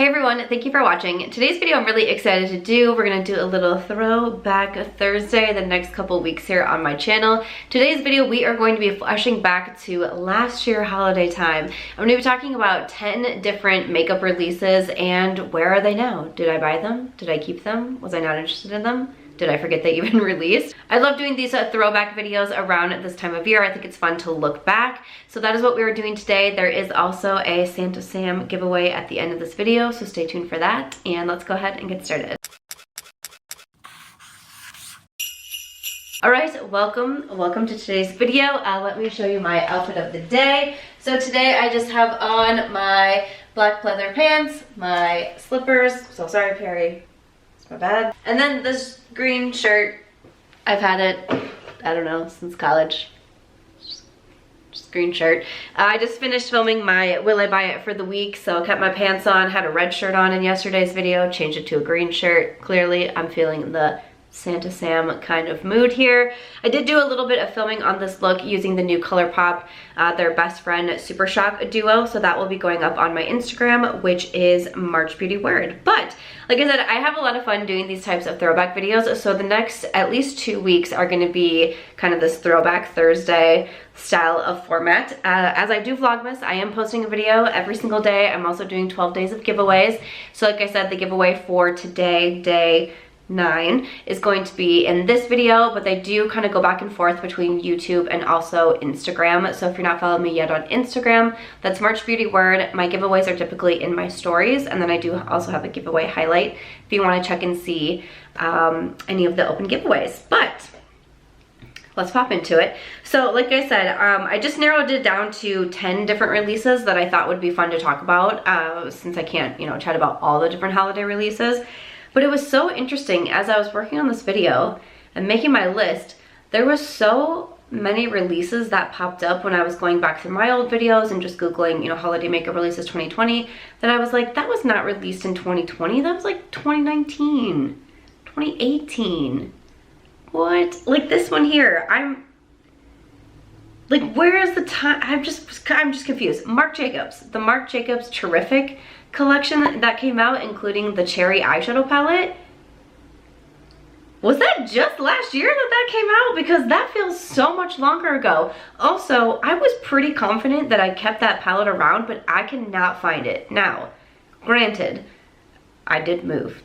Hey everyone, thank you for watching. Today's video I'm really excited to do. We're gonna do a little Throwback Thursday the next couple weeks here on my channel. Today's video we are going to be flashing back to last year holiday time. I'm gonna be talking about 10 different makeup releases and where are they now? Did I buy them? Did I keep them? Was I not interested in them? Did I forget they even released? I love doing these throwback videos around this time of year. I think it's fun to look back. So that is what we are doing today. There is also a Santa Sam giveaway at the end of this video, so stay tuned for that. And let's go ahead and get started. All right, welcome to today's video. Let me show you my outfit of the day. So today I just have on my black pleather pants, my slippers. So sorry, Perry. My bad. And then this green shirt, I've had it, I don't know, since college. Just green shirt. I just finished filming my Will I Buy It for the week, so I kept my pants on, had a red shirt on in yesterday's video, changed it to a green shirt. Clearly, I'm feeling the Santa Sam kind of mood here. I did do a little bit of filming on this look using the new Colourpop, their best friend Super Shock duo, so that will be going up on my Instagram, which is March Beauty Word. But like I said, I have a lot of fun doing these types of throwback videos, so the next at least 2 weeks are going to be kind of this Throwback Thursday style of format. As I do Vlogmas, I am posting a video every single day. I'm also doing 12 days of giveaways. So like I said, the giveaway for today, day 9, is going to be in this video, but they do kind of go back and forth between YouTube and also Instagram. So if you're not following me yet on Instagram, that's March Beauty Word. My giveaways are typically in my stories, and then I do also have a giveaway highlight if you want to check and see any of the open giveaways. But let's pop into it. So like I said, I just narrowed it down to 10 different releases that I thought would be fun to talk about, since I can't, chat about all the different holiday releases. But it was so interesting as I was working on this video and making my list. There was so many releases that popped up when I was going back through my old videos and just Googling, holiday makeup releases 2020, that I was like, that was not released in 2020. That was like 2019, 2018. What? Like this one here, I'm like, where is the time? I'm just confused. Marc Jacobs, the Marc Jacobs Cherrific collection that came out, including the cherry eyeshadow palette. Was that just last year that came out? Because that feels so much longer ago. Also, I was pretty confident that I kept that palette around, but I cannot find it. Now, granted, I did move.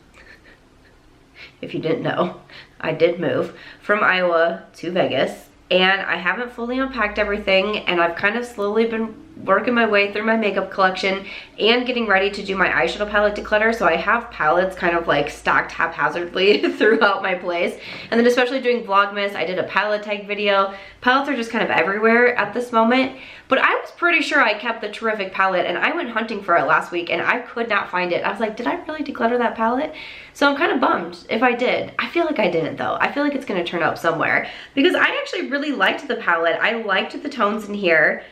If you didn't know, I did move from Iowa to Vegas, and I haven't fully unpacked everything, and I've kind of slowly been working my way through my makeup collection and getting ready to do my eyeshadow palette declutter. So I have palettes kind of like stacked haphazardly throughout my place. And then especially doing Vlogmas, I did a palette tag video. Palettes are just kind of everywhere at this moment. But I was pretty sure I kept the Cherrific palette, and I went hunting for it last week and I could not find it. I was like, did I really declutter that palette? So I'm kind of bummed if I did. I feel like I didn't though. I feel like it's gonna turn up somewhere because I actually really liked the palette. I liked the tones in here.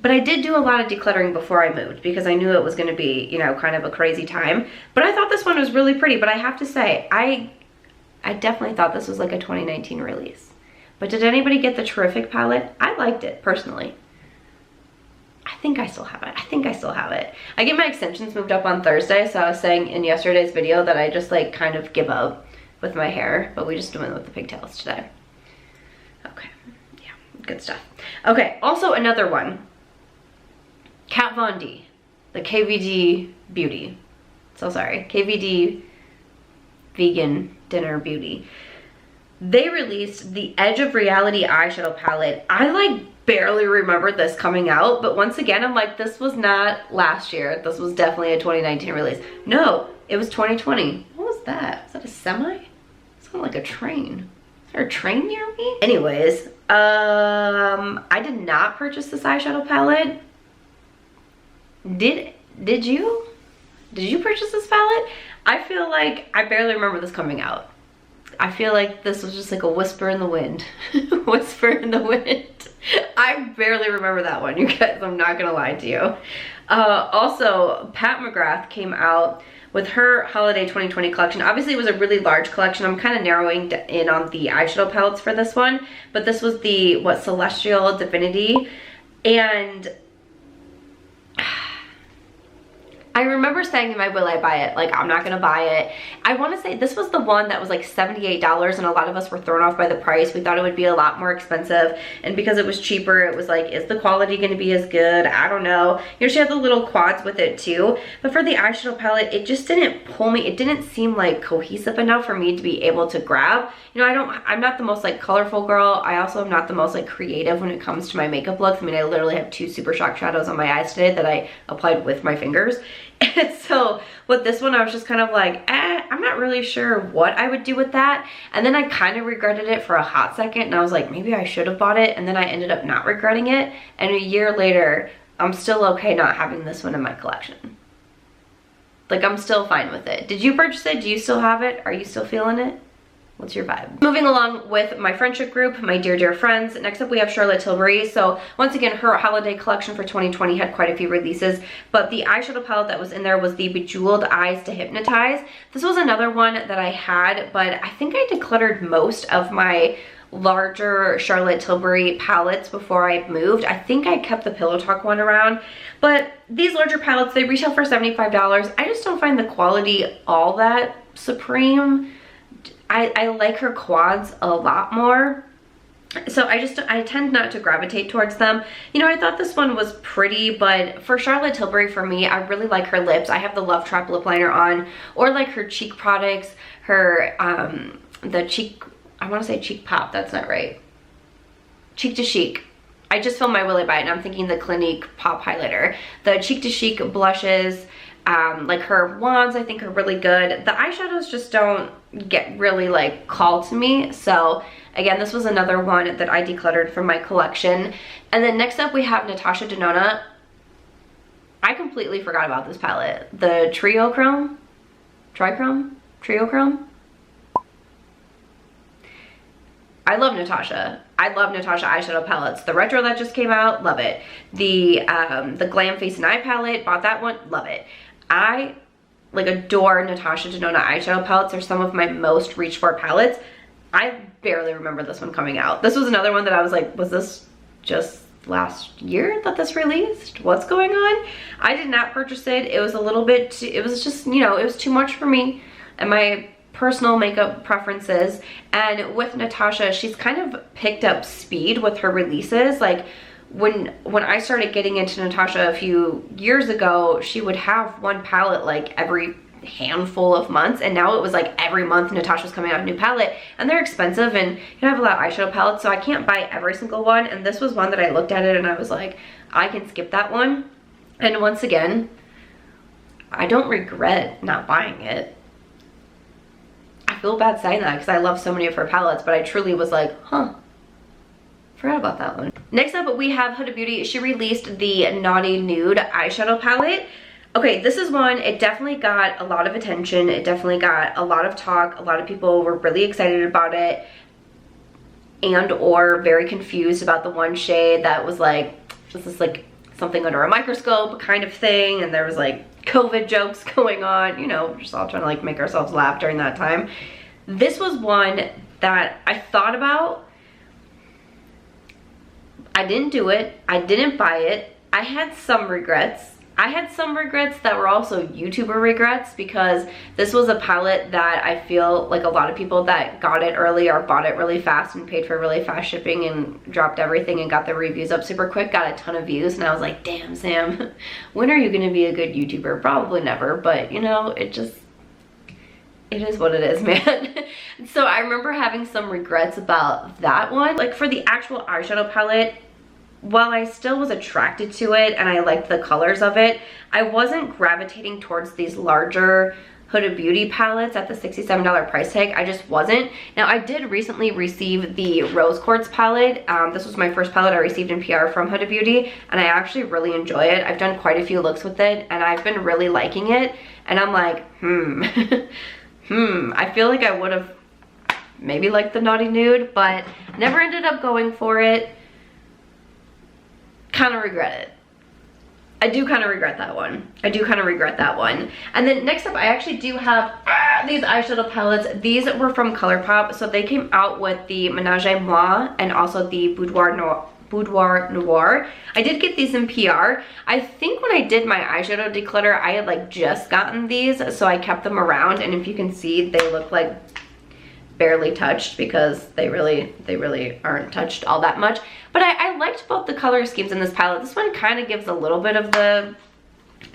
But I did do a lot of decluttering before I moved because I knew it was going to be, kind of a crazy time. But I thought this one was really pretty. But I have to say, I definitely thought this was like a 2019 release. But did anybody get the Cherrific palette? I liked it, personally. I think I still have it. I get my extensions moved up on Thursday. So I was saying in yesterday's video that I just like kind of give up with my hair. But we just went with the pigtails today. Okay. Yeah, good stuff. Okay, also another one. Kat Von D, the KVD Beauty. So sorry, KVD Vegan Dinner Beauty. They released the Edge of Reality eyeshadow palette. I like barely remember this coming out, but once again, I'm like, this was not last year. This was definitely a 2019 release. No, it was 2020. What was that? Was that a semi? It sounded like a train. Is there a train near me? Anyways, I did not purchase this eyeshadow palette. Did you purchase this palette? I feel like I barely remember this coming out. I feel like this was just like a whisper in the wind. Whisper in the wind. I barely remember that one, you guys. I'm not gonna lie to you. Also, Pat McGrath came out with her holiday 2020 collection. Obviously it was a really large collection. I'm kind of narrowing in on the eyeshadow palettes for this one, but this was the Celestial Divinity, and I remember saying in my will I buy it, like I'm not gonna buy it. I want to say this was the one that was like $78 and a lot of us were thrown off by the price. We thought it would be a lot more expensive, and because it was cheaper, it was like, is the quality gonna be as good? I don't know. You know, she had the little quads with it too, but for the eyeshadow palette, it just didn't pull me. It didn't seem like cohesive enough for me to be able to grab. You know, I'm not the most like colorful girl. I also am not the most like creative when it comes to my makeup looks. I mean, I literally have 2 Super Shock shadows on my eyes today that I applied with my fingers. And so with this one, I was just kind of like, I'm not really sure what I would do with that. And then I kind of regretted it for a hot second, and I was like, maybe I should have bought it. And then I ended up not regretting it. And a year later, I'm still okay not having this one in my collection. Like, I'm still fine with it. Did you purchase it? Do you still have it? Are you still feeling it? What's your vibe? Moving along with my friendship group, my dear friends. Next up we have Charlotte Tilbury. So once again, her holiday collection for 2020 had quite a few releases, but the eyeshadow palette that was in there was the Bejewelled Eyes to Hypnotize. This was another one that I had, but I think I decluttered most of my larger Charlotte Tilbury palettes before I moved. I think I kept the Pillow Talk one around, but these larger palettes, they retail for $75. I just don't find the quality all that supreme. I like her quads a lot more, so I tend not to gravitate towards them. You know, I thought this one was pretty, but for Charlotte Tilbury, for me, I really like her lips. I have the Love Trap lip liner on, or like her cheek products, her the cheek, I want to say cheek pop, that's not right, cheek to chic. I just filmed my Willy Bite and I'm thinking the Clinique pop highlighter. The cheek to chic blushes, like her wands, I think are really good. The eyeshadows just don't get really like called to me. So again, this was another one that I decluttered from my collection. And then next up we have Natasha Denona. I completely forgot about this palette. The Triochrome? Triochrome? I love Natasha. I love Natasha eyeshadow palettes. The retro that just came out, love it. The Glam Face and Eye palette, bought that one, love it. I like adore Natasha Denona eyeshadow palettes. They're some of my most reached for palettes. I barely remember this one coming out. This was another one that I was like, was this just last year that this released? What's going on? I did not purchase it. It was a little bit, it was just, you know, it was too much for me and my personal makeup preferences. And with Natasha, she's kind of picked up speed with her releases. Like when I started getting into Natasha a few years ago, she would have one palette like every handful of months, and now it was like every month Natasha's coming out a new palette, and they're expensive, and you know, I have a lot of eyeshadow palettes, so I can't buy every single one. And this was one that I looked at it and I was like, I can skip that one. And once again, I don't regret not buying it. I feel bad saying that because I love so many of her palettes, but I truly was like, huh, forgot about that one. Next up we have Huda Beauty. She released the Naughty Nude eyeshadow palette. Okay, this is one, it definitely got a lot of attention. It definitely got a lot of talk. A lot of people were really excited about it and or very confused about the one shade that was like, this is like something under a microscope kind of thing, and there was like COVID jokes going on, you know, just all trying to like make ourselves laugh during that time. This was one that I thought about. I didn't do it. I didn't buy it. I had some regrets. I had some regrets that were also YouTuber regrets, because this was a palette that I feel like a lot of people that got it early or bought it really fast and paid for really fast shipping and dropped everything and got their reviews up super quick, got a ton of views, and I was like, damn Sam, when are you gonna be a good YouTuber? Probably never, but you know, it is what it is, man. So I remember having some regrets about that one. Like for the actual eyeshadow palette, while I still was attracted to it and I liked the colors of it, I wasn't gravitating towards these larger Huda Beauty palettes at the $67 price tag. I just wasn't. Now I did recently receive the Rose Quartz palette. This was my first palette I received in PR from Huda Beauty, and I actually really enjoy it. I've done quite a few looks with it and I've been really liking it, and I'm like, I feel like I would have maybe liked the Naughty Nude, but never ended up going for it. Kind of regret it. I do kind of regret that one. I do kind of regret that one. And then next up, I actually do have these eyeshadow palettes. These were from Colourpop. So they came out with the Menage Muah and also the Boudoir Boudoir Noir. I did get these in PR. I think when I did my eyeshadow declutter, I had like just gotten these, so I kept them around, and if you can see, they look like barely touched because they really aren't touched all that much. But I liked both the color schemes in this palette. This one kind of gives a little bit of the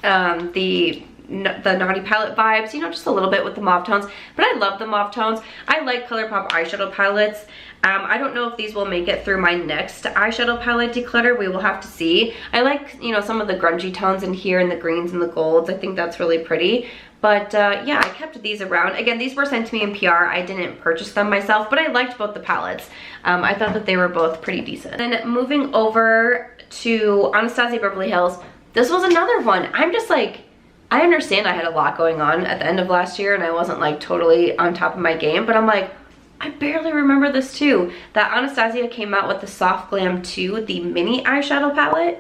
Naughty palette vibes, you know, just a little bit with the mauve tones, but I love the mauve tones. I like Colourpop eyeshadow palettes. I don't know if these will make it through my next eyeshadow palette declutter. We will have to see. I like, you know, some of the grungy tones in here and the greens and the golds. I think that's really pretty. But yeah, I kept these around. Again, these were sent to me in PR. I didn't purchase them myself, but I liked both the palettes. I thought that they were both pretty decent. Then moving over to Anastasia Beverly Hills, this was another one. I'm just like, I understand I had a lot going on at the end of last year and I wasn't like totally on top of my game, but I'm like, I barely remember this too. That Anastasia came out with the Soft Glam 2, the mini eyeshadow palette.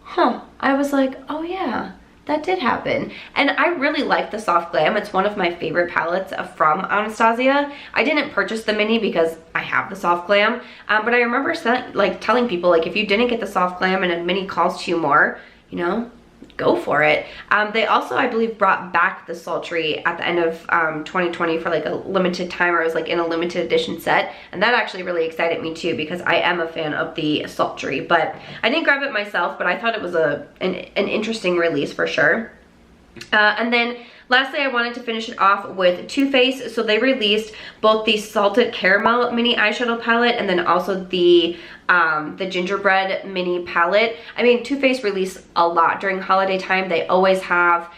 Huh, I was like, oh yeah, that did happen. And I really like the Soft Glam. It's one of my favorite palettes from Anastasia. I didn't purchase the mini because I have the Soft Glam, but I remember telling people, like, if you didn't get the Soft Glam and a mini costs you more, you know, go for it. They also, I believe, brought back the Sultry at the end of 2020 for like a limited time, or it was like in a limited edition set, and that actually really excited me too because I am a fan of the Sultry. But I didn't grab it myself, but I thought it was an interesting release for sure. And then lastly, I wanted to finish it off with Too Faced. So they released both the Salted Caramel mini eyeshadow palette and then also the Gingerbread mini palette. I mean, Too Faced release a lot during holiday time. They always have.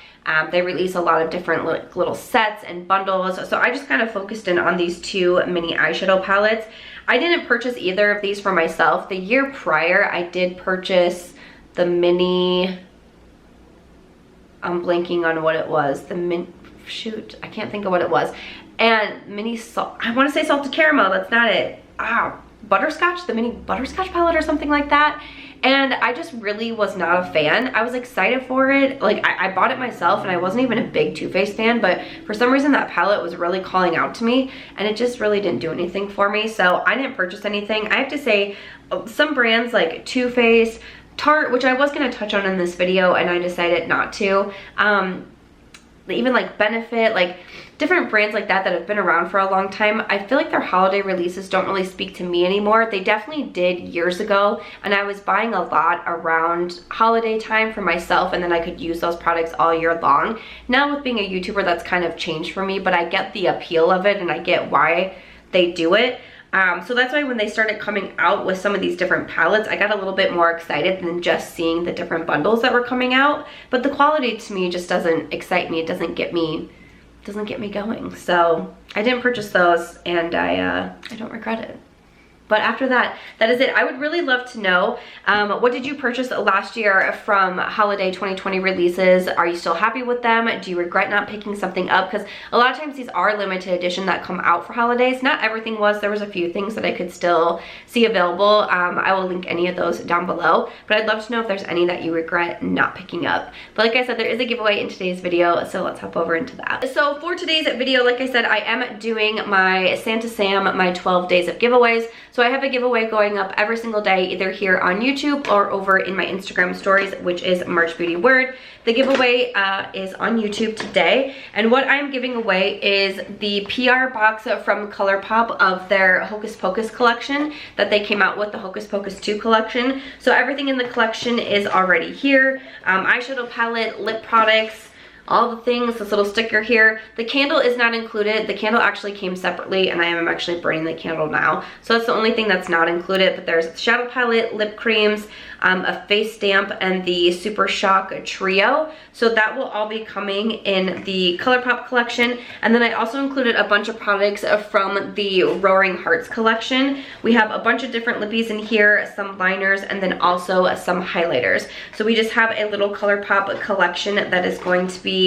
They release a lot of different little sets and bundles. So I just kind of focused in on these two mini eyeshadow palettes. I didn't purchase either of these for myself. The year prior, I did purchase the mini... I'm blanking on what it was. Shoot, I can't think of what it was. And I want to say Salted Caramel, that's not it. Butterscotch, the mini Butterscotch palette or something like that. And I just really was not a fan. I was excited for it. Like, I bought it myself and I wasn't even a big Too Faced fan, but for some reason that palette was really calling out to me and it just really didn't do anything for me. So I didn't purchase anything. I have to say, some brands like Too Faced, Tarte, which I was going to touch on in this video and I decided not to, even like Benefit, like different brands like that have been around for a long time, I feel like their holiday releases don't really speak to me anymore. They definitely did years ago, and I was buying a lot around holiday time for myself, and then I could use those products all year long. Now with being a YouTuber, that's kind of changed for me, but I get the appeal of it and I get why they do it. So that's why when they started coming out with some of these different palettes, I got a little bit more excited than just seeing the different bundles that were coming out. But the quality to me just doesn't excite me. It doesn't get me going. So I didn't purchase those, and I don't regret it. But after that, that is it. I would really love to know, what did you purchase last year from holiday 2020 releases? Are you still happy with them? Do you regret not picking something up? Because a lot of times these are limited edition that come out for holidays. Not everything was. There was a few things that I could still see available. I will link any of those down below. But I'd love to know if there's any that you regret not picking up. But like I said, there is a giveaway in today's video, so let's hop over into that. So for today's video, like I said, I am doing my Santa Sam, my 12 days of giveaways. So I have a giveaway going up every single day, either here on YouTube or over in my Instagram stories, which is March Beauty Word. The giveaway is on YouTube today, and what I'm giving away is the PR box from Colourpop of their Hocus Pocus collection that they came out with, the Hocus Pocus 2 collection. So everything in the collection is already here. Eyeshadow palette, lip products, all the things, this little sticker here. The candle is not included. The candle actually came separately, and I am actually burning the candle now. So that's the only thing that's not included, but there's shadow palette, lip creams, a face stamp, and the Super Shock Trio. So that will all be coming in the Colourpop collection. And then I also included a bunch of products from the Roaring Hearts collection. We have a bunch of different lippies in here, some liners, and then also some highlighters. So we just have a little Colourpop collection that is going to be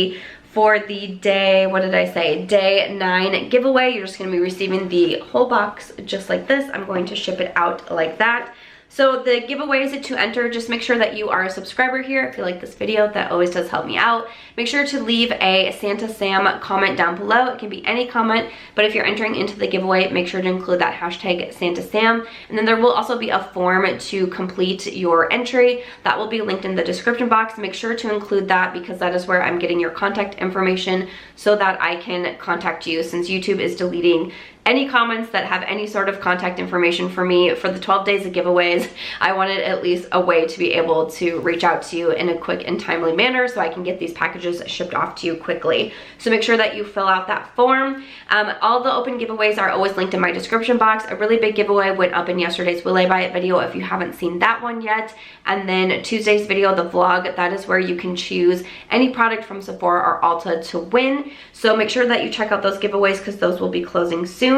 for the day, what did I say, day 9 giveaway. You're just going to be receiving the whole box just like this. I'm going to ship it out like that. So the giveaways to enter, just make sure that you are a subscriber here. If you like this video, that always does help me out. Make sure to leave a Santa Sam comment down below. It can be any comment, but if you're entering into the giveaway, make sure to include that hashtag Santa Sam. And then there will also be a form to complete your entry. That will be linked in the description box. Make sure to include that because that is where I'm getting your contact information so that I can contact you, since YouTube is deleting any comments that have any sort of contact information for me for the 12 days of giveaways. I wanted at least a way to be able to reach out to you in a quick and timely manner so I can get these packages shipped off to you quickly. So make sure that you fill out that form. All the open giveaways are always linked in my description box. A really big giveaway went up in yesterday's Will I Buy It video if you haven't seen that one yet. And then Tuesday's video, the vlog, that is where you can choose any product from Sephora or Ulta to win. So make sure that you check out those giveaways because those will be closing soon.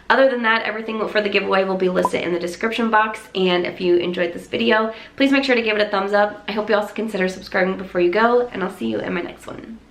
Other than that, everything for the giveaway will be listed in the description box. And if you enjoyed this video, please make sure to give it a thumbs up. I hope you also consider subscribing before you go, and I'll see you in my next one.